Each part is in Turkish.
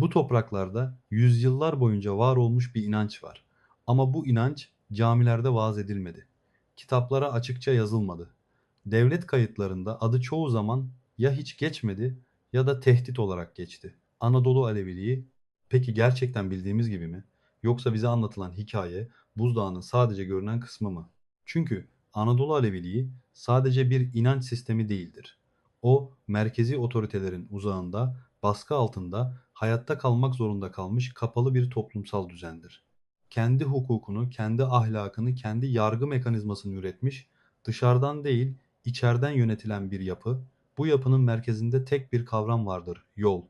Bu topraklarda yüzyıllar boyunca var olmuş bir inanç var. Ama bu inanç camilerde vaaz edilmedi. Kitaplara açıkça yazılmadı. Devlet kayıtlarında adı çoğu zaman ya hiç geçmedi ya da tehdit olarak geçti. Anadolu Aleviliği peki gerçekten bildiğimiz gibi mi? Yoksa bize anlatılan hikaye buzdağının sadece görünen kısmı mı? Çünkü Anadolu Aleviliği sadece bir inanç sistemi değildir. O merkezi otoritelerin uzağında, baskı altında hayatta kalmak zorunda kalmış kapalı bir toplumsal düzendir. Kendi hukukunu, kendi ahlakını, kendi yargı mekanizmasını üretmiş, dışarıdan değil, içeriden yönetilen bir yapı. Bu yapının merkezinde tek bir kavram vardır: yol.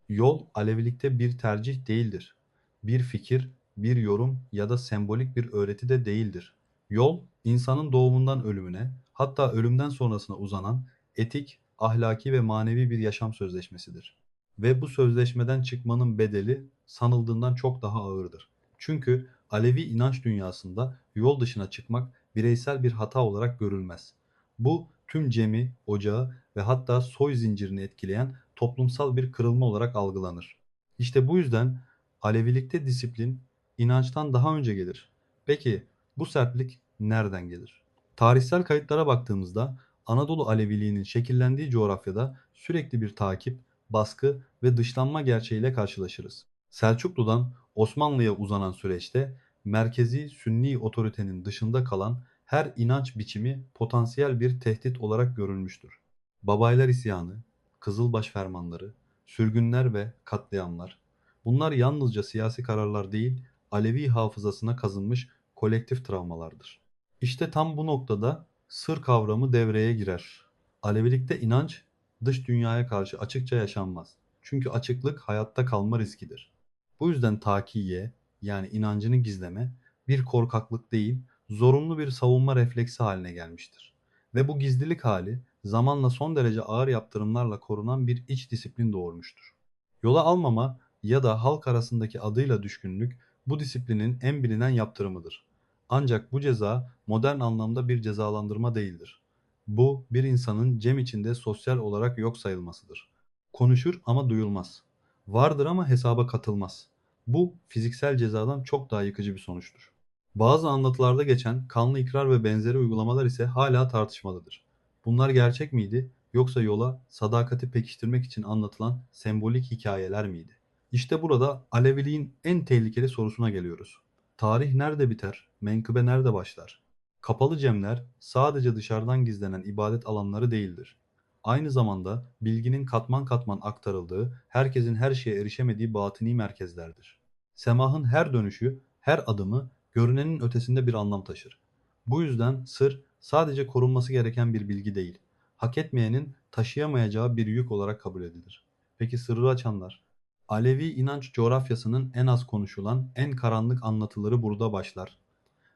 Yol, Alevilikte bir tercih değildir. Bir fikir, bir yorum ya da sembolik bir öğreti de değildir. Yol, insanın doğumundan ölümüne, hatta ölümden sonrasına uzanan etik, ahlaki ve manevi bir yaşam sözleşmesidir. Ve bu sözleşmeden çıkmanın bedeli sanıldığından çok daha ağırdır. Çünkü Alevi inanç dünyasında yol dışına çıkmak bireysel bir hata olarak görülmez. Bu tüm cemi, ocağı ve hatta soy zincirini etkileyen toplumsal bir kırılma olarak algılanır. İşte bu yüzden Alevilikte disiplin inançtan daha önce gelir. Peki bu sertlik nereden gelir? Tarihsel kayıtlara baktığımızda Anadolu Aleviliğinin şekillendiği coğrafyada sürekli bir takip, baskı ve dışlanma gerçeğiyle karşılaşırız. Selçuklu'dan Osmanlı'ya uzanan süreçte merkezi Sünni otoritenin dışında kalan her inanç biçimi potansiyel bir tehdit olarak görülmüştür. Babaylar isyanı, Kızılbaş fermanları, sürgünler ve katliamlar, bunlar yalnızca siyasi kararlar değil, Alevi hafızasına kazınmış kolektif travmalardır. İşte tam bu noktada sır kavramı devreye girer. Alevilikte inanç dış dünyaya karşı açıkça yaşanmaz. Çünkü açıklık hayatta kalma riskidir. Bu yüzden takiye, yani inancını gizleme bir korkaklık değil, zorunlu bir savunma refleksi haline gelmiştir. Ve bu gizlilik hali zamanla son derece ağır yaptırımlarla korunan bir iç disiplin doğurmuştur. Yola almama ya da halk arasındaki adıyla düşkünlük bu disiplinin en bilinen yaptırımıdır. Ancak bu ceza modern anlamda bir cezalandırma değildir. Bu bir insanın cem içinde sosyal olarak yok sayılmasıdır. Konuşur ama duyulmaz. Vardır ama hesaba katılmaz. Bu fiziksel cezadan çok daha yıkıcı bir sonuçtur. Bazı anlatılarda geçen kanlı ikrar ve benzeri uygulamalar ise hala tartışmalıdır. Bunlar gerçek miydi yoksa yola sadakati pekiştirmek için anlatılan sembolik hikayeler miydi? İşte burada Aleviliğin en tehlikeli sorusuna geliyoruz. Tarih nerede biter, menkıbe nerede başlar? Kapalı cemler sadece dışarıdan gizlenen ibadet alanları değildir. Aynı zamanda bilginin katman katman aktarıldığı, herkesin her şeye erişemediği batini merkezlerdir. Semahın her dönüşü, her adımı görünenin ötesinde bir anlam taşır. Bu yüzden sır sadece korunması gereken bir bilgi değil, hak etmeyenin taşıyamayacağı bir yük olarak kabul edilir. Peki sırrı açanlar? Alevi inanç coğrafyasının en az konuşulan, en karanlık anlatıları burada başlar.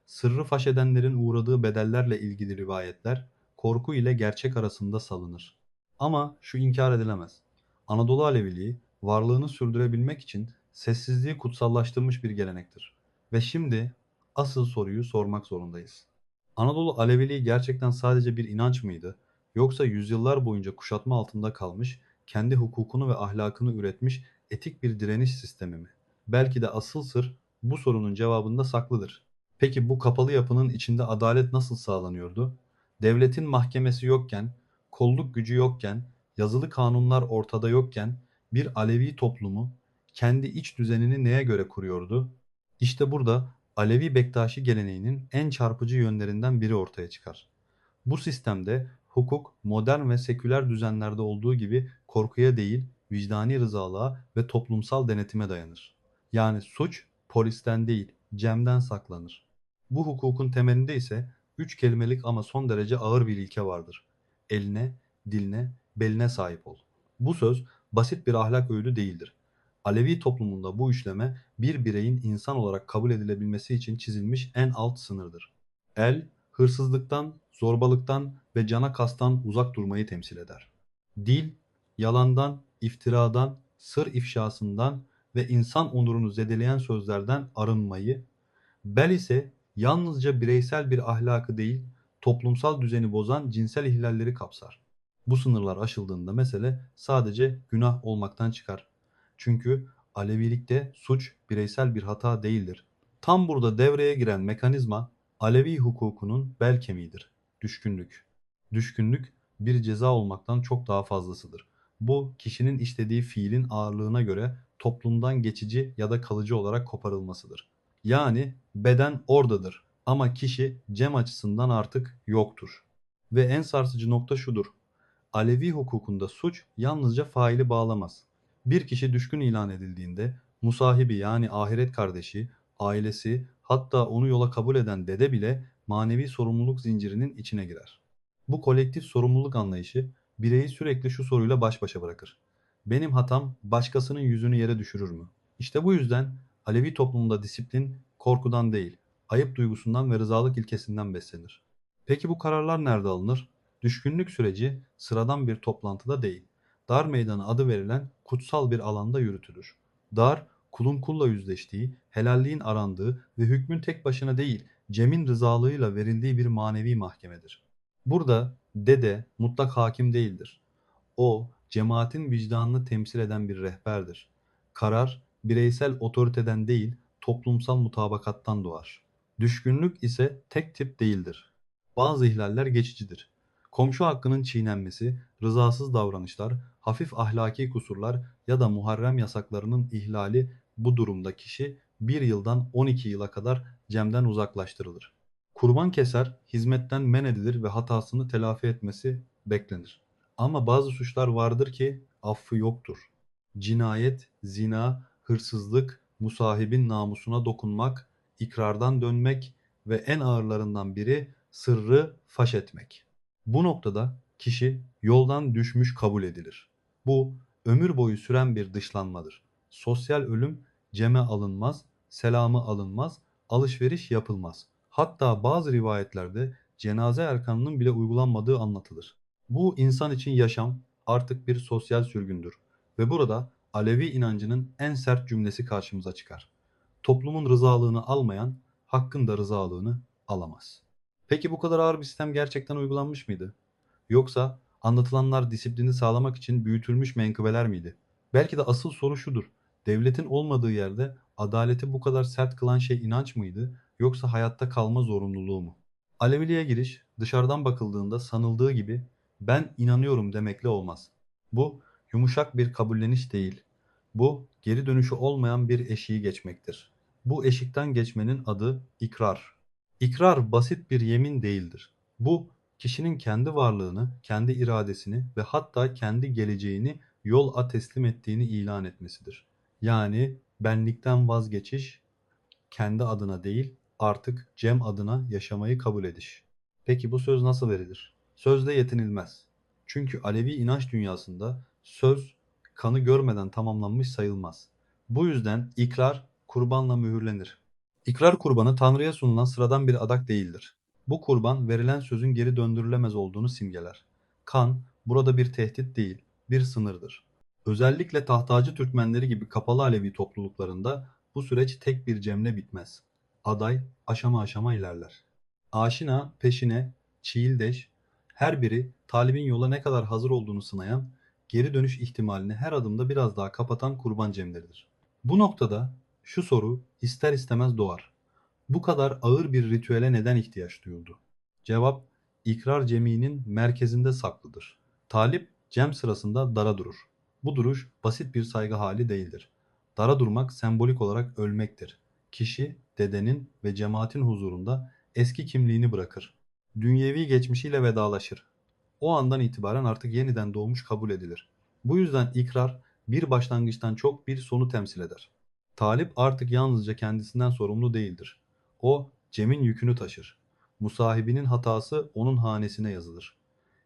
Sırrı faş edenlerin uğradığı bedellerle ilgili rivayetler korku ile gerçek arasında salınır. Ama şu inkar edilemez: Anadolu Aleviliği varlığını sürdürebilmek için sessizliği kutsallaştırmış bir gelenektir. Ve şimdi asıl soruyu sormak zorundayız. Anadolu Aleviliği gerçekten sadece bir inanç mıydı? Yoksa yüzyıllar boyunca kuşatma altında kalmış, kendi hukukunu ve ahlakını üretmiş etik bir direniş sistemi mi? Belki de asıl sır bu sorunun cevabında saklıdır. Peki bu kapalı yapının içinde adalet nasıl sağlanıyordu? Devletin mahkemesi yokken, kolluk gücü yokken, yazılı kanunlar ortada yokken bir Alevi toplumu kendi iç düzenini neye göre kuruyordu? İşte burada Alevi Bektaşi geleneğinin en çarpıcı yönlerinden biri ortaya çıkar. Bu sistemde hukuk modern ve seküler düzenlerde olduğu gibi korkuya değil, vicdani rızalığa ve toplumsal denetime dayanır. Yani suç polisten değil, cemden saklanır. Bu hukukun temelinde ise üç kelimelik ama son derece ağır bir ilke vardır: eline, diline, beline sahip ol. Bu söz basit bir ahlak öğüdü değildir. Alevi toplumunda bu üçleme bir bireyin insan olarak kabul edilebilmesi için çizilmiş en alt sınırdır. El, hırsızlıktan, zorbalıktan ve cana kastan uzak durmayı temsil eder. Dil, yalandan, iftiradan, sır ifşasından ve insan onurunu zedeleyen sözlerden arınmayı, bel ise yalnızca bireysel bir ahlakı değil, toplumsal düzeni bozan cinsel ihlalleri kapsar. Bu sınırlar aşıldığında mesele sadece günah olmaktan çıkar. Çünkü Alevilikte suç bireysel bir hata değildir. Tam burada devreye giren mekanizma Alevi hukukunun bel kemiğidir. Düşkünlük. Düşkünlük bir ceza olmaktan çok daha fazlasıdır. Bu kişinin işlediği fiilin ağırlığına göre toplumdan geçici ya da kalıcı olarak koparılmasıdır. Yani beden oradadır ama kişi cem açısından artık yoktur. Ve en sarsıcı nokta şudur. Alevi hukukunda suç yalnızca faili bağlamaz. Bir kişi düşkün ilan edildiğinde musahibi yani ahiret kardeşi, ailesi hatta onu yola kabul eden dede bile manevi sorumluluk zincirinin içine girer. Bu kolektif sorumluluk anlayışı bireyi sürekli şu soruyla baş başa bırakır. Benim hatam başkasının yüzünü yere düşürür mü? İşte bu yüzden Alevi toplumunda disiplin korkudan değil, ayıp duygusundan ve rızalık ilkesinden beslenir. Peki bu kararlar nerede alınır? Düşkünlük süreci sıradan bir toplantıda değil, dar meydanı adı verilen kutsal bir alanda yürütülür. Dar, kulun kulla yüzleştiği, helalliğin arandığı ve hükmün tek başına değil, Cem'in rızalığıyla verildiği bir manevi mahkemedir. Burada dede mutlak hakim değildir. O, cemaatin vicdanını temsil eden bir rehberdir. Karar, bireysel otoriteden değil, toplumsal mutabakattan doğar. Düşkünlük ise tek tip değildir. Bazı ihlaller geçicidir. Komşu hakkının çiğnenmesi, rızasız davranışlar, hafif ahlaki kusurlar ya da Muharrem yasaklarının ihlali bu durumda kişi 1 yıldan 12 yıla kadar cemden uzaklaştırılır. Kurban keser, hizmetten men edilir ve hatasını telafi etmesi beklenir. Ama bazı suçlar vardır ki affı yoktur. Cinayet, zina, hırsızlık, musahibin namusuna dokunmak, ikrardan dönmek ve en ağırlarından biri sırrı faş etmek. Bu noktada kişi yoldan düşmüş kabul edilir. Bu ömür boyu süren bir dışlanmadır. Sosyal ölüm ceme alınmaz, selamı alınmaz, alışveriş yapılmaz. Hatta bazı rivayetlerde cenaze erkanının bile uygulanmadığı anlatılır. Bu insan için yaşam artık bir sosyal sürgündür ve burada Alevi inancının en sert cümlesi karşımıza çıkar. Toplumun rızalığını almayan hakkın da rızalığını alamaz. Peki bu kadar ağır bir sistem gerçekten uygulanmış mıydı? Yoksa anlatılanlar disiplini sağlamak için büyütülmüş menkıbeler miydi? Belki de asıl soru şudur. Devletin olmadığı yerde adaleti bu kadar sert kılan şey inanç mıydı yoksa hayatta kalma zorunluluğu mu? Aleviliğe giriş dışarıdan bakıldığında sanıldığı gibi ben inanıyorum demekle olmaz. Bu yumuşak bir kabulleniş değil. Bu geri dönüşü olmayan bir eşiği geçmektir. Bu eşikten geçmenin adı ikrar. İkrar basit bir yemin değildir. Bu kişinin kendi varlığını, kendi iradesini ve hatta kendi geleceğini yola teslim ettiğini ilan etmesidir. Yani benlikten vazgeçiş, kendi adına değil, artık Cem adına yaşamayı kabul ediş. Peki bu söz nasıl verilir? Sözle yetinilmez. Çünkü Alevi inanç dünyasında söz kanı görmeden tamamlanmış sayılmaz. Bu yüzden ikrar kurbanla mühürlenir. İkrar kurbanı Tanrı'ya sunulan sıradan bir adak değildir. Bu kurban verilen sözün geri döndürülemez olduğunu simgeler. Kan burada bir tehdit değil, bir sınırdır. Özellikle tahtacı Türkmenleri gibi kapalı Alevi topluluklarında bu süreç tek bir cemle bitmez. Aday aşama aşama ilerler. Aşina, peşine, çiğildeş, her biri talibin yola ne kadar hazır olduğunu sınayan, geri dönüş ihtimalini her adımda biraz daha kapatan kurban cemleridir. Bu noktada şu soru ister istemez doğar. Bu kadar ağır bir ritüele neden ihtiyaç duyuldu? Cevap, ikrar ceminin merkezinde saklıdır. Talip cem sırasında dara durur. Bu duruş basit bir saygı hali değildir. Dara durmak sembolik olarak ölmektir. Kişi dedenin ve cemaatin huzurunda eski kimliğini bırakır. Dünyevi geçmişiyle vedalaşır. O andan itibaren artık yeniden doğmuş kabul edilir. Bu yüzden ikrar bir başlangıçtan çok bir sonu temsil eder. Talip artık yalnızca kendisinden sorumlu değildir. O Cem'in yükünü taşır. Musahibinin hatası onun hanesine yazılır.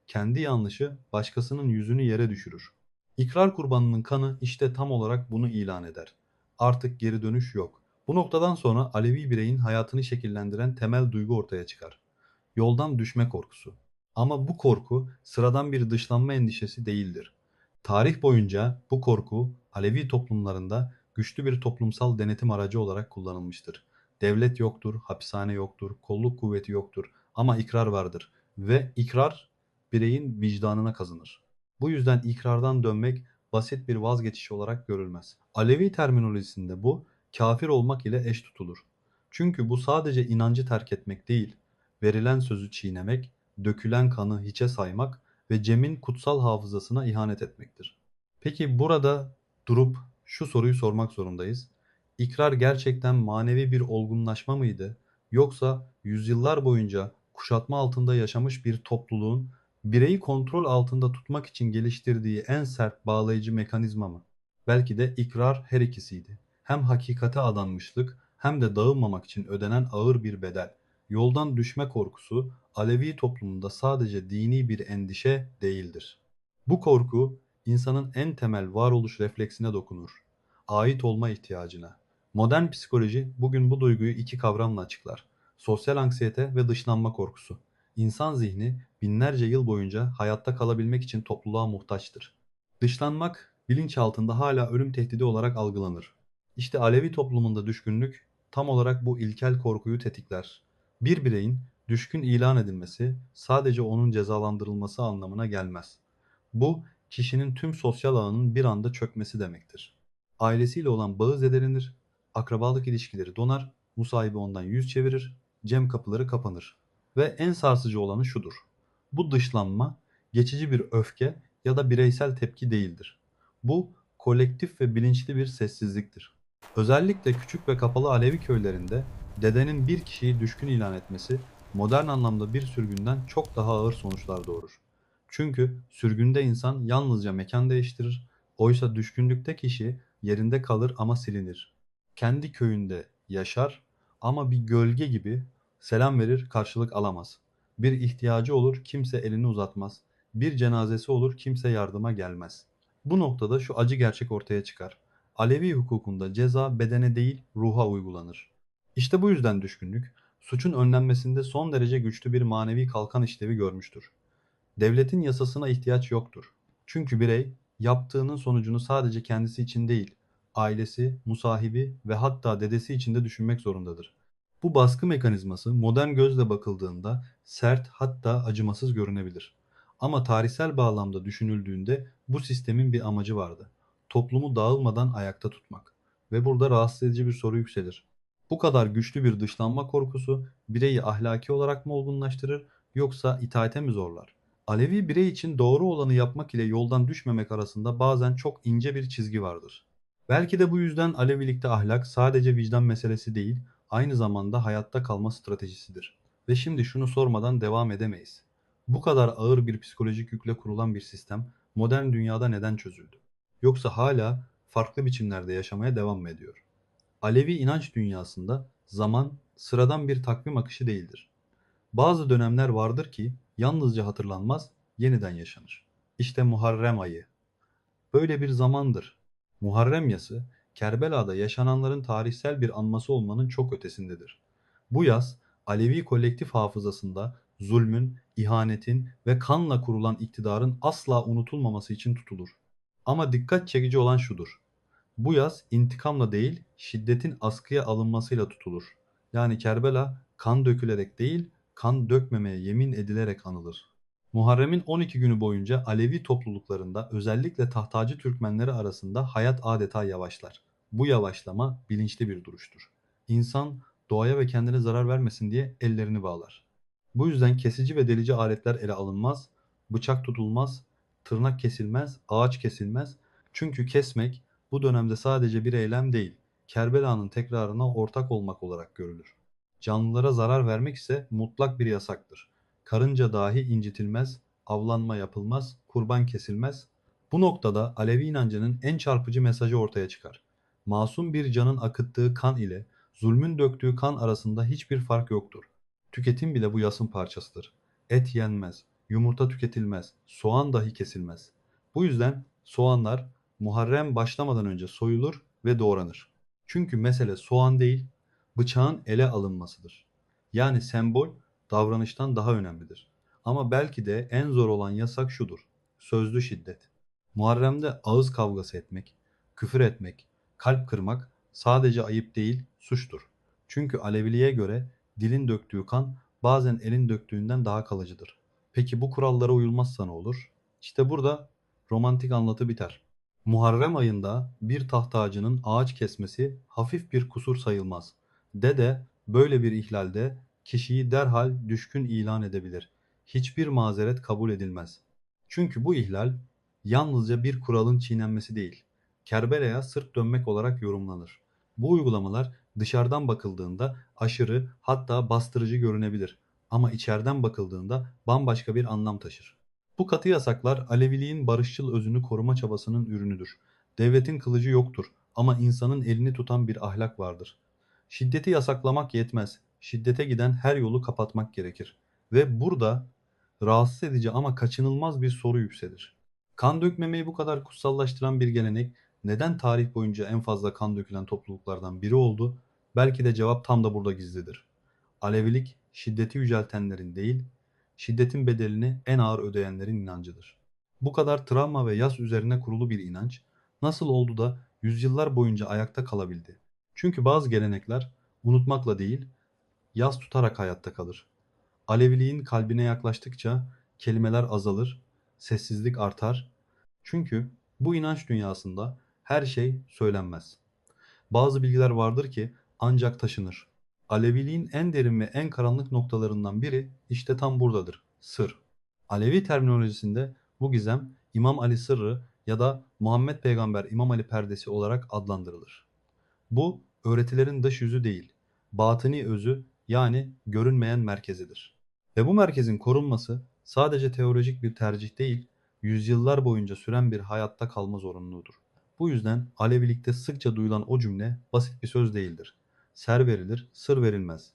Kendi yanlışı başkasının yüzünü yere düşürür. İkrar kurbanının kanı işte tam olarak bunu ilan eder. Artık geri dönüş yok. Bu noktadan sonra Alevi bireyin hayatını şekillendiren temel duygu ortaya çıkar. Yoldan düşme korkusu. Ama bu korku sıradan bir dışlanma endişesi değildir. Tarih boyunca bu korku Alevi toplumlarında güçlü bir toplumsal denetim aracı olarak kullanılmıştır. Devlet yoktur, hapishane yoktur, kolluk kuvveti yoktur ama ikrar vardır ve ikrar bireyin vicdanına kazınır. Bu yüzden ikrardan dönmek basit bir vazgeçiş olarak görülmez. Alevi terminolojisinde bu kafir olmak ile eş tutulur. Çünkü bu sadece inancı terk etmek değil, verilen sözü çiğnemek, dökülen kanı hiçe saymak ve Cem'in kutsal hafızasına ihanet etmektir. Peki burada durup şu soruyu sormak zorundayız. İkrar gerçekten manevi bir olgunlaşma mıydı? Yoksa yüzyıllar boyunca kuşatma altında yaşamış bir topluluğun bireyi kontrol altında tutmak için geliştirdiği en sert bağlayıcı mekanizma mı? Belki de ikrar her ikisiydi. Hem hakikate adanmışlık hem de dağılmamak için ödenen ağır bir bedel. Yoldan düşme korkusu Alevi toplumunda sadece dini bir endişe değildir. Bu korku insanın en temel varoluş refleksine dokunur. Ait olma ihtiyacına. Modern psikoloji bugün bu duyguyu iki kavramla açıklar. Sosyal anksiyete ve dışlanma korkusu. İnsan zihni binlerce yıl boyunca hayatta kalabilmek için topluluğa muhtaçtır. Dışlanmak bilinçaltında hala ölüm tehdidi olarak algılanır. İşte Alevi toplumunda düşkünlük tam olarak bu ilkel korkuyu tetikler. Bir bireyin düşkün ilan edilmesi sadece onun cezalandırılması anlamına gelmez. Bu, kişinin tüm sosyal ağının bir anda çökmesi demektir. Ailesiyle olan bağı zedelenir, akrabalık ilişkileri donar, musahibi ondan yüz çevirir, cem kapıları kapanır. Ve en sarsıcı olanı şudur. Bu dışlanma geçici bir öfke ya da bireysel tepki değildir. Bu kolektif ve bilinçli bir sessizliktir. Özellikle küçük ve kapalı Alevi köylerinde dedenin bir kişiyi düşkün ilan etmesi modern anlamda bir sürgünden çok daha ağır sonuçlar doğurur. Çünkü sürgünde insan yalnızca mekan değiştirir, oysa düşkünlükte kişi yerinde kalır ama silinir. Kendi köyünde yaşar ama bir gölge gibi selam verir, karşılık alamaz. Bir ihtiyacı olur, kimse elini uzatmaz. Bir cenazesi olur, kimse yardıma gelmez. Bu noktada şu acı gerçek ortaya çıkar. Alevi hukukunda ceza bedene değil ruha uygulanır. İşte bu yüzden düşkünlük, suçun önlenmesinde son derece güçlü bir manevi kalkan işlevi görmüştür. Devletin yasasına ihtiyaç yoktur. Çünkü birey yaptığının sonucunu sadece kendisi için değil, ailesi, musahibi ve hatta dedesi için de düşünmek zorundadır. Bu baskı mekanizması modern gözle bakıldığında sert hatta acımasız görünebilir. Ama tarihsel bağlamda düşünüldüğünde bu sistemin bir amacı vardı. Toplumu dağılmadan ayakta tutmak. Ve burada rahatsız edici bir soru yükselir. Bu kadar güçlü bir dışlanma korkusu bireyi ahlaki olarak mı olgunlaştırır yoksa itaate mi zorlar? Alevi birey için doğru olanı yapmak ile yoldan düşmemek arasında bazen çok ince bir çizgi vardır. Belki de bu yüzden Alevilikte ahlak sadece vicdan meselesi değil, aynı zamanda hayatta kalma stratejisidir. Ve şimdi şunu sormadan devam edemeyiz. Bu kadar ağır bir psikolojik yükle kurulan bir sistem modern dünyada neden çözüldü? Yoksa hala farklı biçimlerde yaşamaya devam mı ediyor? Alevi inanç dünyasında zaman sıradan bir takvim akışı değildir. Bazı dönemler vardır ki yalnızca hatırlanmaz, yeniden yaşanır. İşte Muharrem ayı. Böyle bir zamandır. Muharrem yası, Kerbela'da yaşananların tarihsel bir anması olmanın çok ötesindedir. Bu yaz, Alevi kolektif hafızasında zulmün, ihanetin ve kanla kurulan iktidarın asla unutulmaması için tutulur. Ama dikkat çekici olan şudur. Bu yaz intikamla değil, şiddetin askıya alınmasıyla tutulur. Yani Kerbela kan dökülerek değil, kan dökmemeye yemin edilerek anılır. Muharrem'in 12 günü boyunca Alevi topluluklarında özellikle tahtacı Türkmenleri arasında hayat adeta yavaşlar. Bu yavaşlama bilinçli bir duruştur. İnsan doğaya ve kendine zarar vermesin diye ellerini bağlar. Bu yüzden kesici ve delici aletler ele alınmaz, bıçak tutulmaz, tırnak kesilmez, ağaç kesilmez. Çünkü kesmek bu dönemde sadece bir eylem değil, Kerbela'nın tekrarına ortak olmak olarak görülür. Canlılara zarar vermek ise mutlak bir yasaktır. Karınca dahi incitilmez, avlanma yapılmaz, kurban kesilmez. Bu noktada Alevi inancının en çarpıcı mesajı ortaya çıkar. Masum bir canın akıttığı kan ile zulmün döktüğü kan arasında hiçbir fark yoktur. Tüketim bile bu yasın parçasıdır. Et yenmez, yumurta tüketilmez, soğan dahi kesilmez. Bu yüzden soğanlar Muharrem başlamadan önce soyulur ve doğranır. Çünkü mesele soğan değil, bıçağın ele alınmasıdır. Yani sembol davranıştan daha önemlidir. Ama belki de en zor olan yasak şudur. Sözlü şiddet. Muharrem'de ağız kavgası etmek, küfür etmek, kalp kırmak sadece ayıp değil, suçtur. Çünkü Aleviliğe göre dilin döktüğü kan bazen elin döktüğünden daha kalıcıdır. Peki bu kurallara uyulmazsa ne olur? İşte burada romantik anlatı biter. Muharrem ayında bir taht ağacının ağaç kesmesi hafif bir kusur sayılmaz. Dede böyle bir ihlalde kişiyi derhal düşkün ilan edebilir. Hiçbir mazeret kabul edilmez. Çünkü bu ihlal yalnızca bir kuralın çiğnenmesi değil, Kerbela'ya sırt dönmek olarak yorumlanır. Bu uygulamalar dışarıdan bakıldığında aşırı, hatta bastırıcı görünebilir ama içeriden bakıldığında bambaşka bir anlam taşır. Bu katı yasaklar Aleviliğin barışçıl özünü koruma çabasının ürünüdür. Devletin kılıcı yoktur ama insanın elini tutan bir ahlak vardır. Şiddeti yasaklamak yetmez. Şiddete giden her yolu kapatmak gerekir. Ve burada rahatsız edici ama kaçınılmaz bir soru yükselir. Kan dökmemeyi bu kadar kutsallaştıran bir gelenek neden tarih boyunca en fazla kan dökülen topluluklardan biri oldu? Belki de cevap tam da burada gizlidir. Alevilik şiddeti yüceltenlerin değil, şiddetin bedelini en ağır ödeyenlerin inancıdır. Bu kadar travma ve yas üzerine kurulu bir inanç nasıl oldu da yüzyıllar boyunca ayakta kalabildi? Çünkü bazı gelenekler unutmakla değil, yas tutarak hayatta kalır. Aleviliğin kalbine yaklaştıkça kelimeler azalır, sessizlik artar. Çünkü bu inanç dünyasında her şey söylenmez. Bazı bilgiler vardır ki ancak taşınır. Aleviliğin en derin ve en karanlık noktalarından biri işte tam buradadır. Sır. Alevi terminolojisinde bu gizem İmam Ali Sırrı ya da Muhammed Peygamber İmam Ali perdesi olarak adlandırılır. Bu öğretilerin dış yüzü değil, batini özü, yani görünmeyen merkezidir. Ve bu merkezin korunması sadece teolojik bir tercih değil, yüzyıllar boyunca süren bir hayatta kalma zorunluluğudur. Bu yüzden Alevilikte sıkça duyulan o cümle basit bir söz değildir. Ser verilir, sır verilmez.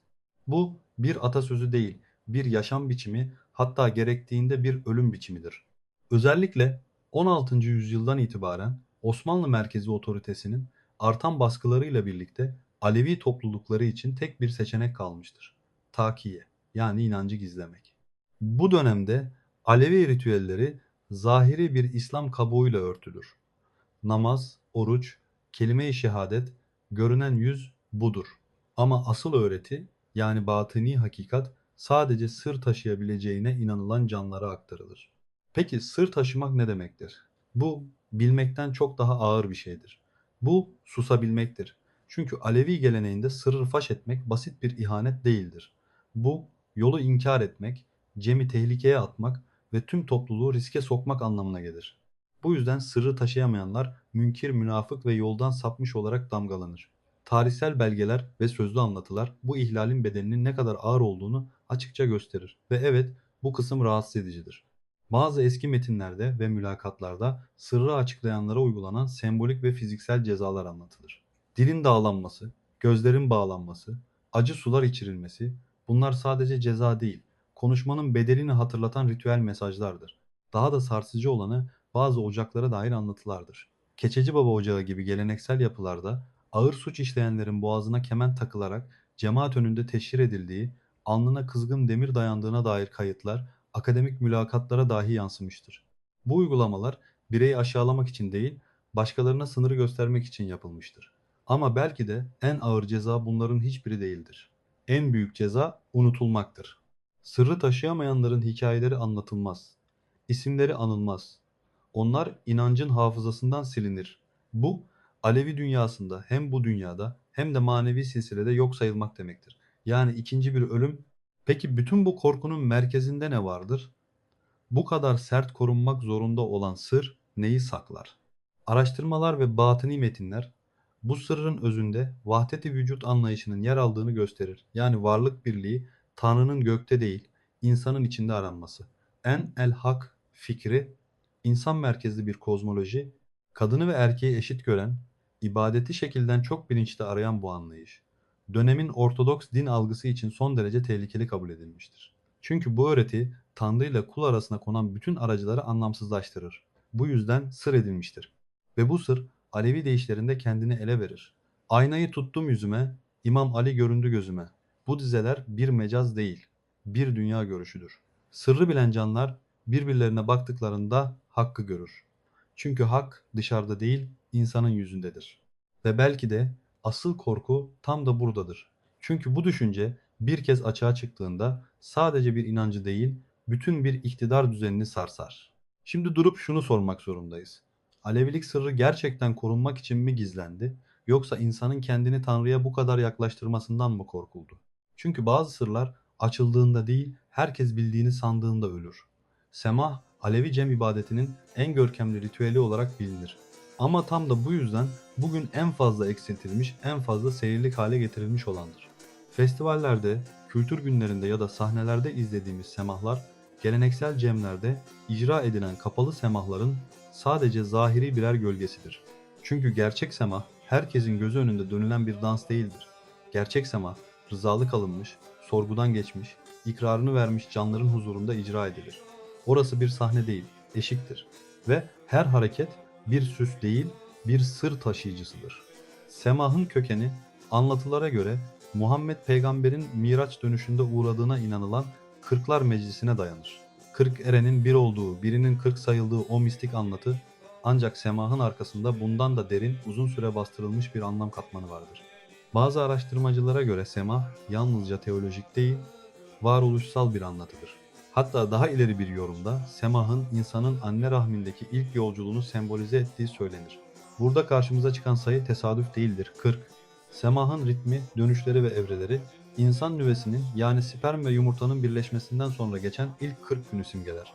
Bu bir atasözü değil, bir yaşam biçimi, hatta gerektiğinde bir ölüm biçimidir. Özellikle 16. yüzyıldan itibaren Osmanlı merkezi otoritesinin artan baskılarıyla birlikte Alevi toplulukları için tek bir seçenek kalmıştır: takiye, yani inancı gizlemek. Bu dönemde Alevi ritüelleri zahiri bir İslam kabuğuyla örtülür. Namaz, oruç, kelime-i şehadet, görünen yüz budur. Ama asıl öğreti, yani batini hakikat, sadece sır taşıyabileceğine inanılan canlara aktarılır. Peki sır taşımak ne demektir? Bu bilmekten çok daha ağır bir şeydir. Bu susabilmektir. Çünkü Alevi geleneğinde sırrı faş etmek basit bir ihanet değildir. Bu yolu inkar etmek, cemi tehlikeye atmak ve tüm topluluğu riske sokmak anlamına gelir. Bu yüzden sırrı taşıyamayanlar münkir, münafık ve yoldan sapmış olarak damgalanır. Tarihsel belgeler ve sözlü anlatılar bu ihlalin bedelinin ne kadar ağır olduğunu açıkça gösterir. Ve evet, bu kısım rahatsız edicidir. Bazı eski metinlerde ve mülakatlarda sırrı açıklayanlara uygulanan sembolik ve fiziksel cezalar anlatılır. Dilin dağlanması, gözlerin bağlanması, acı sular içirilmesi, bunlar sadece ceza değil, konuşmanın bedelini hatırlatan ritüel mesajlardır. Daha da sarsıcı olanı bazı ocaklara dair anlatılardır. Keçeci Baba Ocağı gibi geleneksel yapılarda ağır suç işleyenlerin boğazına kemen takılarak cemaat önünde teşhir edildiği, alnına kızgın demir dayandığına dair kayıtlar akademik mülakatlara dahi yansımıştır. Bu uygulamalar bireyi aşağılamak için değil, başkalarına sınırı göstermek için yapılmıştır. Ama belki de en ağır ceza bunların hiçbiri değildir. En büyük ceza unutulmaktır. Sırrı taşıyamayanların hikayeleri anlatılmaz, isimleri anılmaz. Onlar inancın hafızasından silinir. Bu, Alevi dünyasında hem bu dünyada hem de manevi silsilede yok sayılmak demektir. Yani ikinci bir ölüm. Peki bütün bu korkunun merkezinde ne vardır? Bu kadar sert korunmak zorunda olan sır neyi saklar? Araştırmalar ve batini metinler bu sırrın özünde vahdeti vücut anlayışının yer aldığını gösterir. Yani varlık birliği Tanrı'nın gökte değil, insanın içinde aranması. En el hak fikri, insan merkezli bir kozmoloji, kadını ve erkeği eşit gören, ibadeti şekilden çok bilinçli arayan bu anlayış, dönemin Ortodoks din algısı için son derece tehlikeli kabul edilmiştir. Çünkü bu öğreti Tanrı ile kul arasına konan bütün aracıları anlamsızlaştırır. Bu yüzden sır edilmiştir. Ve bu sır Alevi deyişlerinde kendini ele verir. Aynayı tuttum yüzüme, İmam Ali göründü gözüme. Bu dizeler bir mecaz değil, bir dünya görüşüdür. Sırrı bilen canlar birbirlerine baktıklarında hakkı görür. Çünkü hak dışarıda değil, insanın yüzündedir. Ve belki de asıl korku tam da buradadır. Çünkü bu düşünce bir kez açığa çıktığında sadece bir inancı değil, bütün bir iktidar düzenini sarsar. Şimdi durup şunu sormak zorundayız. Alevilik sırrı gerçekten korunmak için mi gizlendi, yoksa insanın kendini Tanrı'ya bu kadar yaklaştırmasından mı korkuldu? Çünkü bazı sırlar açıldığında değil, herkes bildiğini sandığında ölür. Semah, Alevi cem ibadetinin en görkemli ritüeli olarak bilinir. Ama tam da bu yüzden bugün en fazla eksiltilmiş, en fazla seyirlik hale getirilmiş olandır. Festivallerde, kültür günlerinde ya da sahnelerde izlediğimiz semahlar, geleneksel cemlerde icra edilen kapalı semahların sadece zahiri birer gölgesidir. Çünkü gerçek semah herkesin gözü önünde dönülen bir dans değildir. Gerçek semah rızalık alınmış, sorgudan geçmiş, ikrarını vermiş canların huzurunda icra edilir. Orası bir sahne değil, eşiktir ve her hareket bir süs değil, bir sır taşıyıcısıdır. Semahın kökeni anlatılara göre Muhammed peygamberin Miraç dönüşünde uğradığına inanılan Kırklar Meclisi'ne dayanır. 40 erenin bir olduğu, birinin 40 sayıldığı o mistik anlatı, ancak semahın arkasında bundan da derin, uzun süre bastırılmış bir anlam katmanı vardır. Bazı araştırmacılara göre semah yalnızca teolojik değil, varoluşsal bir anlatıdır. Hatta daha ileri bir yorumda semahın insanın anne rahmindeki ilk yolculuğunu sembolize ettiği söylenir. Burada karşımıza çıkan sayı tesadüf değildir, 40. Semahın ritmi, dönüşleri ve evreleri insan nüvesinin, yani sperm ve yumurtanın birleşmesinden sonra geçen ilk 40 günü simgeler.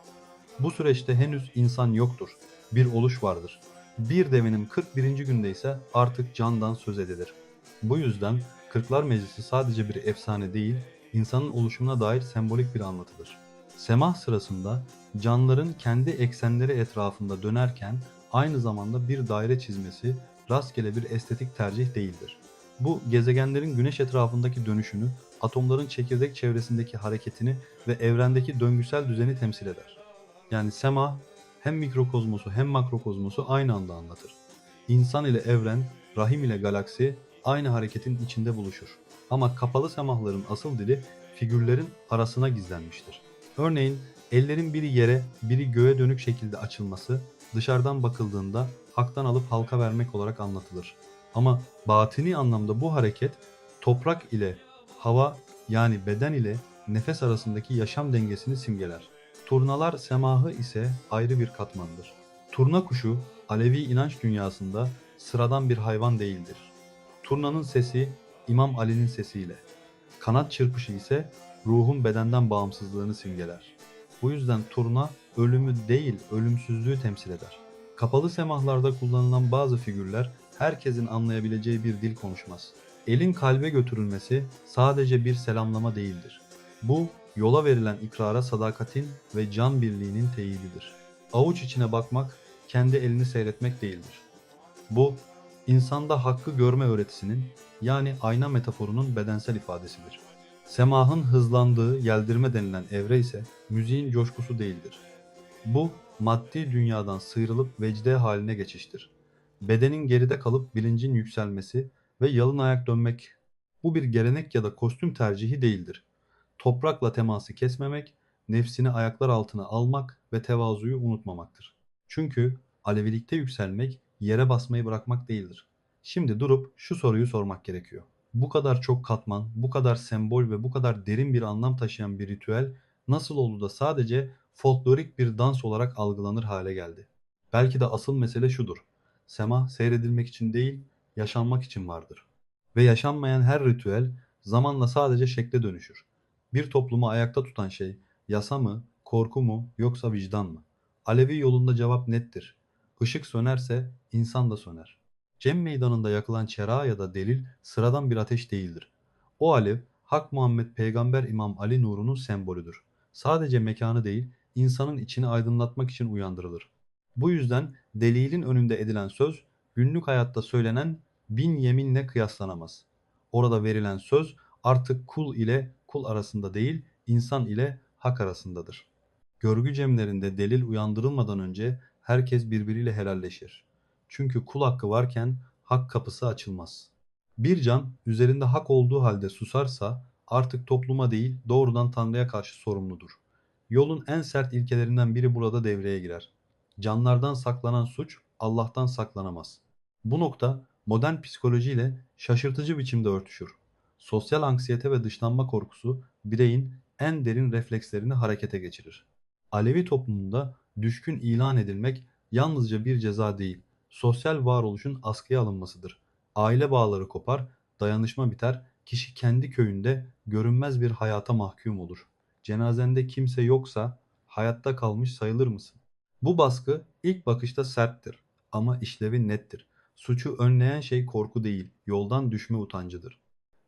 Bu süreçte henüz insan yoktur. Bir oluş vardır. Bir devenin 41. günde ise artık candan söz edilir. Bu yüzden Kırklar Meclisi sadece bir efsane değil, insanın oluşumuna dair sembolik bir anlatıdır. Semah sırasında canlıların kendi eksenleri etrafında dönerken aynı zamanda bir daire çizmesi rastgele bir estetik tercih değildir. Bu, gezegenlerin güneş etrafındaki dönüşünü, atomların çekirdek çevresindeki hareketini ve evrendeki döngüsel düzeni temsil eder. Yani Sema hem mikrokozmosu hem makrokozmosu aynı anda anlatır. İnsan ile evren, rahim ile galaksi aynı hareketin içinde buluşur. Ama kapalı semahların asıl dili figürlerin arasına gizlenmiştir. Örneğin ellerin biri yere, biri göğe dönük şekilde açılması dışarıdan bakıldığında haktan alıp halka vermek olarak anlatılır. Ama batini anlamda bu hareket toprak ile hava, yani beden ile nefes arasındaki yaşam dengesini simgeler. Turnalar semahı ise ayrı bir katmandır. Turna kuşu Alevi inanç dünyasında sıradan bir hayvan değildir. Turnanın sesi İmam Ali'nin sesiyle, kanat çırpışı ise ruhun bedenden bağımsızlığını simgeler. Bu yüzden turna ölümü değil, ölümsüzlüğü temsil eder. Kapalı semahlarda kullanılan bazı figürler herkesin anlayabileceği bir dil konuşmaz. Elin kalbe götürülmesi sadece bir selamlama değildir. Bu, yola verilen ikrara sadakatin ve can birliğinin teyididir. Avuç içine bakmak, kendi elini seyretmek değildir. Bu, insanda hakkı görme öğretisinin, yani ayna metaforunun bedensel ifadesidir. Semahın hızlandığı yeldirme denilen evre ise müziğin coşkusu değildir. Bu, maddi dünyadan sıyrılıp vecde haline geçiştir. Bedenin geride kalıp bilincin yükselmesi ve yalın ayak dönmek. Bu bir gelenek ya da kostüm tercihi değildir. Toprakla teması kesmemek, nefsini ayaklar altına almak ve tevazuyu unutmamaktır. Çünkü Alevilikte yükselmek, yere basmayı bırakmak değildir. Şimdi durup şu soruyu sormak gerekiyor. Bu kadar çok katman, bu kadar sembol ve bu kadar derin bir anlam taşıyan bir ritüel nasıl oldu da sadece folklorik bir dans olarak algılanır hale geldi? Belki de asıl mesele şudur. Sema seyredilmek için değil, yaşanmak için vardır. Ve yaşanmayan her ritüel zamanla sadece şekle dönüşür. Bir toplumu ayakta tutan şey yasa mı, korku mu, yoksa vicdan mı? Alevi yolunda cevap nettir. Işık sönerse insan da söner. Cem meydanında yakılan çera ya da delil sıradan bir ateş değildir. O alev Hak Muhammed Peygamber İmam Ali nurunun sembolüdür. Sadece mekanı değil, insanın içini aydınlatmak için uyandırılır. Bu yüzden delilin önünde edilen söz günlük hayatta söylenen bin yeminle kıyaslanamaz. Orada verilen söz artık kul ile kul arasında değil, insan ile hak arasındadır. Görgü cemlerinde delil uyandırılmadan önce herkes birbiriyle helalleşir. Çünkü kul hakkı varken hak kapısı açılmaz. Bir can üzerinde hak olduğu halde susarsa artık topluma değil, doğrudan Tanrı'ya karşı sorumludur. Yolun en sert ilkelerinden biri burada devreye girer. Canlardan saklanan suç Allah'tan saklanamaz. Bu nokta modern psikolojiyle şaşırtıcı biçimde örtüşür. Sosyal anksiyete ve dışlanma korkusu bireyin en derin reflekslerini harekete geçirir. Alevi toplumunda düşkün ilan edilmek yalnızca bir ceza değil, sosyal varoluşun askıya alınmasıdır. Aile bağları kopar, dayanışma biter, kişi kendi köyünde görünmez bir hayata mahkum olur. Cenazende kimse yoksa hayatta kalmış sayılır mısın? Bu baskı ilk bakışta serttir ama işlevi nettir. Suçu önleyen şey korku değil, yoldan düşme utancıdır.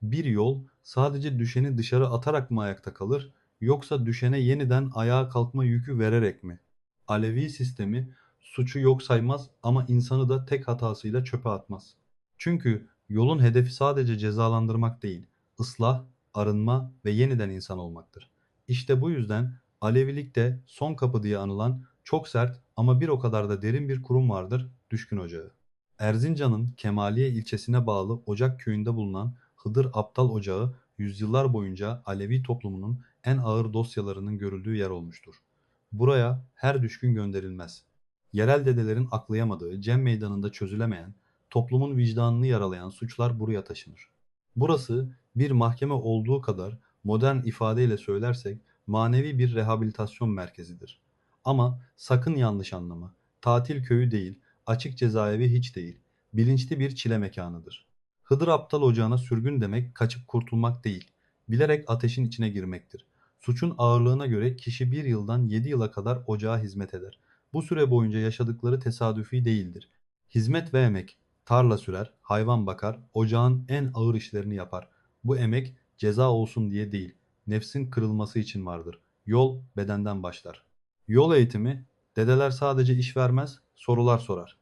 Bir yol sadece düşeni dışarı atarak mı ayakta kalır, yoksa düşene yeniden ayağa kalkma yükü vererek mi? Alevi sistemi suçu yok saymaz ama insanı da tek hatasıyla çöpe atmaz. Çünkü yolun hedefi sadece cezalandırmak değil, ıslah, arınma ve yeniden insan olmaktır. İşte bu yüzden Alevilikte son kapı diye anılan çok sert ama bir o kadar da derin bir kurum vardır, Düşkün Ocağı. Erzincan'ın Kemaliye ilçesine bağlı Ocak köyünde bulunan Hıdır Aptal Ocağı, yüzyıllar boyunca Alevi toplumunun en ağır dosyalarının görüldüğü yer olmuştur. Buraya her düşkün gönderilmez. Yerel dedelerin aklayamadığı, Cem Meydanı'nda çözülemeyen, toplumun vicdanını yaralayan suçlar buraya taşınır. Burası bir mahkeme olduğu kadar modern ifadeyle söylersek manevi bir rehabilitasyon merkezidir. Ama sakın yanlış anlama. Tatil köyü değil, açık cezaevi hiç değil. Bilinçli bir çile mekanıdır. Hıdır Aptal Ocağı'na sürgün demek kaçıp kurtulmak değil, bilerek ateşin içine girmektir. Suçun ağırlığına göre kişi 1 yıldan 7 yıla kadar ocağa hizmet eder. Bu süre boyunca yaşadıkları tesadüfi değildir. Hizmet ve emek, tarla sürer, hayvan bakar, ocağın en ağır işlerini yapar. Bu emek ceza olsun diye değil, nefsin kırılması için vardır. Yol bedenden başlar. Yol eğitimi, dedeler sadece iş vermez, sorular sorar.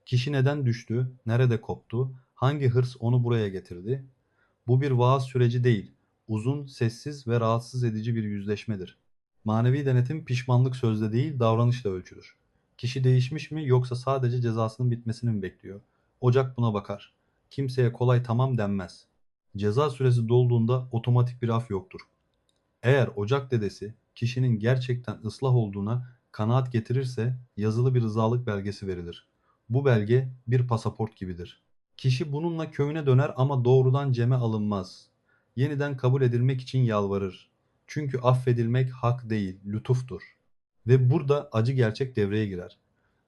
Kişi neden düştü, nerede koptu, hangi hırs onu buraya getirdi? Bu bir vaaz süreci değil, uzun, sessiz ve rahatsız edici bir yüzleşmedir. Manevi denetim pişmanlık sözde değil, davranışla ölçülür. Kişi değişmiş mi yoksa sadece cezasının bitmesini mi bekliyor? Ocak buna bakar. Kimseye kolay tamam denmez. Ceza süresi dolduğunda otomatik bir af yoktur. Eğer ocak dedesi kişinin gerçekten ıslah olduğuna kanaat getirirse yazılı bir rızalık belgesi verilir. Bu belge bir pasaport gibidir. Kişi bununla köyüne döner ama doğrudan ceme alınmaz. Yeniden kabul edilmek için yalvarır. Çünkü affedilmek hak değil, lütuftur. Ve burada acı gerçek devreye girer.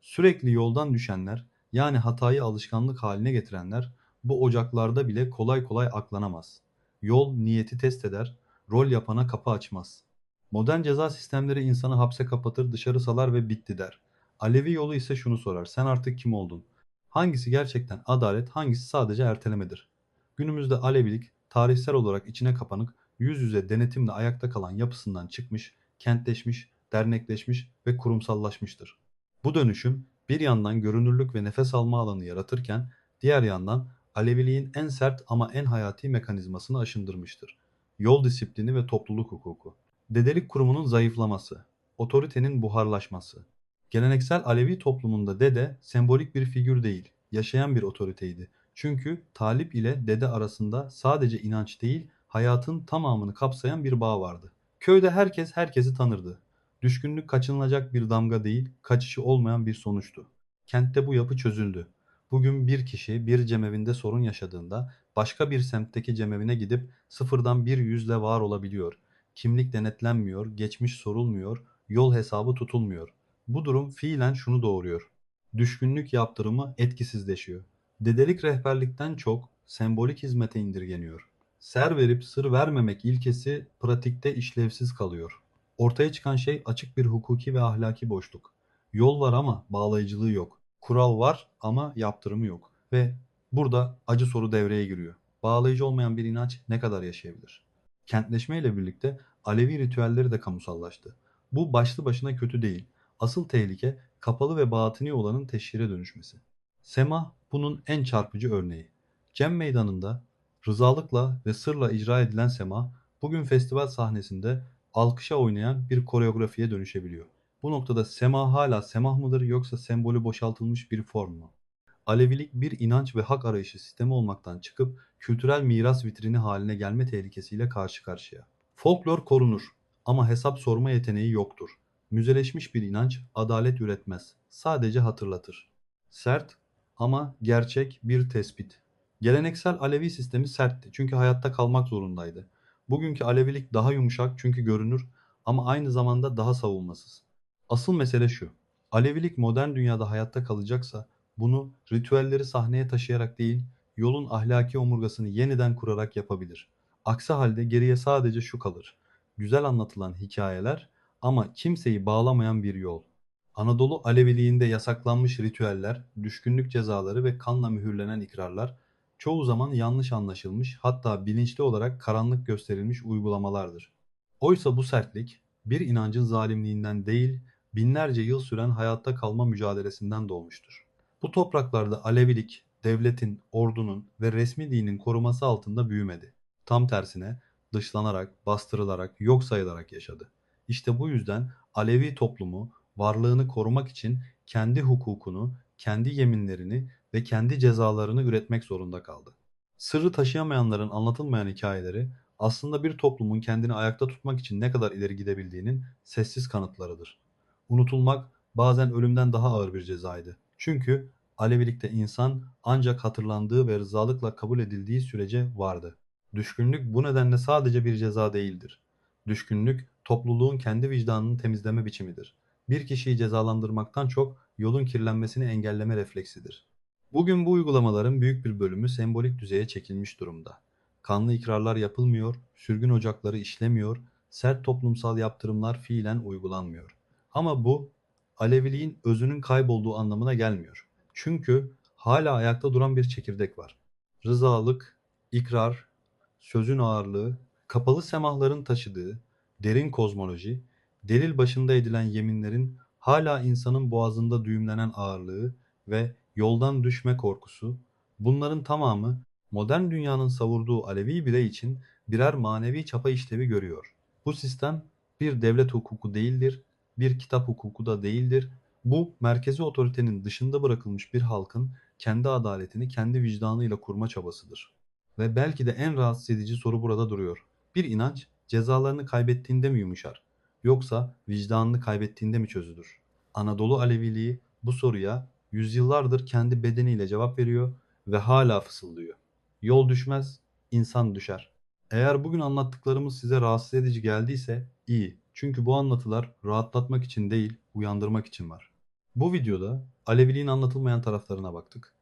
Sürekli yoldan düşenler, yani hatayı alışkanlık haline getirenler, bu ocaklarda bile kolay kolay aklanamaz. Yol niyeti test eder, rol yapana kapı açmaz. Modern ceza sistemleri insanı hapse kapatır, dışarı salar ve bitti der. Alevi yolu ise şunu sorar: sen artık kim oldun? Hangisi gerçekten adalet, hangisi sadece ertelemedir? Günümüzde Alevilik tarihsel olarak içine kapanık, yüz yüze denetimle ayakta kalan yapısından çıkmış, kentleşmiş, dernekleşmiş ve kurumsallaşmıştır. Bu dönüşüm bir yandan görünürlük ve nefes alma alanı yaratırken diğer yandan Aleviliğin en sert ama en hayati mekanizmasını aşındırmıştır: yol disiplini ve topluluk hukuku. Dedelik kurumunun zayıflaması, otoritenin buharlaşması. Geleneksel Alevi toplumunda dede sembolik bir figür değil, yaşayan bir otoriteydi. Çünkü talip ile dede arasında sadece inanç değil, hayatın tamamını kapsayan bir bağ vardı. Köyde herkes herkesi tanırdı. Düşkünlük kaçınılacak bir damga değil, kaçışı olmayan bir sonuçtu. Kentte bu yapı çözüldü. Bugün bir kişi bir cemevinde sorun yaşadığında başka bir semtteki cemevine gidip sıfırdan bir yüzle var olabiliyor. Kimlik denetlenmiyor, geçmiş sorulmuyor, yol hesabı tutulmuyor. Bu durum fiilen şunu doğuruyor: düşkünlük yaptırımı etkisizleşiyor. Dedelik rehberlikten çok sembolik hizmete indirgeniyor. Ser verip sır vermemek ilkesi pratikte işlevsiz kalıyor. Ortaya çıkan şey açık bir hukuki ve ahlaki boşluk. Yol var ama bağlayıcılığı yok. Kural var ama yaptırımı yok. Ve burada acı soru devreye giriyor: bağlayıcı olmayan bir inanç ne kadar yaşayabilir? Kentleşmeyle birlikte Alevi ritüelleri de kamusallaştı. Bu başlı başına kötü değil. Asıl tehlike kapalı ve batini olanın teşhire dönüşmesi. Semah bunun en çarpıcı örneği. Cem Meydanı'nda rızalıkla ve sırla icra edilen semah bugün festival sahnesinde alkışa oynayan bir koreografiye dönüşebiliyor. Bu noktada semah hala semah mıdır yoksa sembolü boşaltılmış bir form mu? Alevilik bir inanç ve hak arayışı sistemi olmaktan çıkıp kültürel miras vitrini haline gelme tehlikesiyle karşı karşıya. Folklor korunur ama hesap sorma yeteneği yoktur. Müzeleşmiş bir inanç adalet üretmez, sadece hatırlatır. Sert ama gerçek bir tespit. Geleneksel Alevi sistemi sertti çünkü hayatta kalmak zorundaydı. Bugünkü Alevilik daha yumuşak çünkü görünür ama aynı zamanda daha savunmasız. Asıl mesele şu: Alevilik modern dünyada hayatta kalacaksa bunu ritüelleri sahneye taşıyarak değil, yolun ahlaki omurgasını yeniden kurarak yapabilir. Aksi halde geriye sadece şu kalır: güzel anlatılan hikayeler ama kimseyi bağlamayan bir yol. Anadolu Aleviliğinde yasaklanmış ritüeller, düşkünlük cezaları ve kanla mühürlenen ikrarlar çoğu zaman yanlış anlaşılmış, hatta bilinçli olarak karanlık gösterilmiş uygulamalardır. Oysa bu sertlik bir inancın zalimliğinden değil, binlerce yıl süren hayatta kalma mücadelesinden doğmuştur. Bu topraklarda Alevilik, devletin, ordunun ve resmi dinin koruması altında büyümedi. Tam tersine dışlanarak, bastırılarak, yok sayılarak yaşadı. İşte bu yüzden Alevi toplumu varlığını korumak için kendi hukukunu, kendi yeminlerini ve kendi cezalarını üretmek zorunda kaldı. Sırrı taşıyamayanların anlatılmayan hikayeleri aslında bir toplumun kendini ayakta tutmak için ne kadar ileri gidebildiğinin sessiz kanıtlarıdır. Unutulmak bazen ölümden daha ağır bir cezaydı. Çünkü Alevilikte insan ancak hatırlandığı ve rızalıkla kabul edildiği sürece vardı. Düşkünlük bu nedenle sadece bir ceza değildir. Düşkünlük topluluğun kendi vicdanını temizleme biçimidir. Bir kişiyi cezalandırmaktan çok yolun kirlenmesini engelleme refleksidir. Bugün bu uygulamaların büyük bir bölümü sembolik düzeye çekilmiş durumda. Kanlı ikrarlar yapılmıyor, sürgün ocakları işlemiyor, sert toplumsal yaptırımlar fiilen uygulanmıyor. Ama bu Aleviliğin özünün kaybolduğu anlamına gelmiyor. Çünkü hala ayakta duran bir çekirdek var. Rızalık, ikrar, sözün ağırlığı, kapalı semahların taşıdığı derin kozmoloji, delil başında edilen yeminlerin hala insanın boğazında düğümlenen ağırlığı ve yoldan düşme korkusu, bunların tamamı modern dünyanın savurduğu Alevi birey için birer manevi çapa işlevi görüyor. Bu sistem bir devlet hukuku değildir, bir kitap hukuku da değildir. Bu merkezi otoritenin dışında bırakılmış bir halkın kendi adaletini kendi vicdanıyla kurma çabasıdır. Ve belki de en rahatsız edici soru burada duruyor. Bir inanç cezalarını kaybettiğinde mi yumuşar? Yoksa vicdanını kaybettiğinde mi çözülür? Anadolu Aleviliği bu soruya yüzyıllardır kendi bedeniyle cevap veriyor ve hala fısıldıyor. Yol düşmez, insan düşer. Eğer bugün anlattıklarımız size rahatsız edici geldiyse iyi. Çünkü bu anlatılar rahatlatmak için değil, uyandırmak için var. Bu videoda Aleviliğin anlatılmayan taraflarına baktık.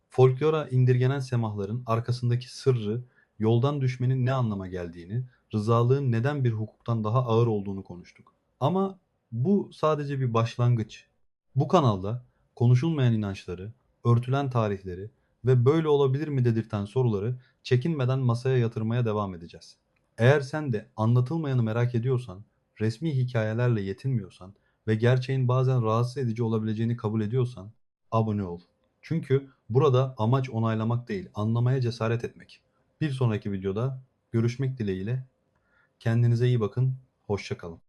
Folklora indirgenen semahların arkasındaki sırrı, yoldan düşmenin ne anlama geldiğini, rızalığın neden bir hukuktan daha ağır olduğunu konuştuk. Ama bu sadece bir başlangıç. Bu kanalda konuşulmayan inançları, örtülen tarihleri ve böyle olabilir mi dedirten soruları çekinmeden masaya yatırmaya devam edeceğiz. Eğer sen de anlatılmayanı merak ediyorsan, resmi hikayelerle yetinmiyorsan ve gerçeğin bazen rahatsız edici olabileceğini kabul ediyorsan abone ol. Çünkü burada amaç onaylamak değil, anlamaya cesaret etmek. Bir sonraki videoda görüşmek dileğiyle. Kendinize iyi bakın. Hoşça kalın.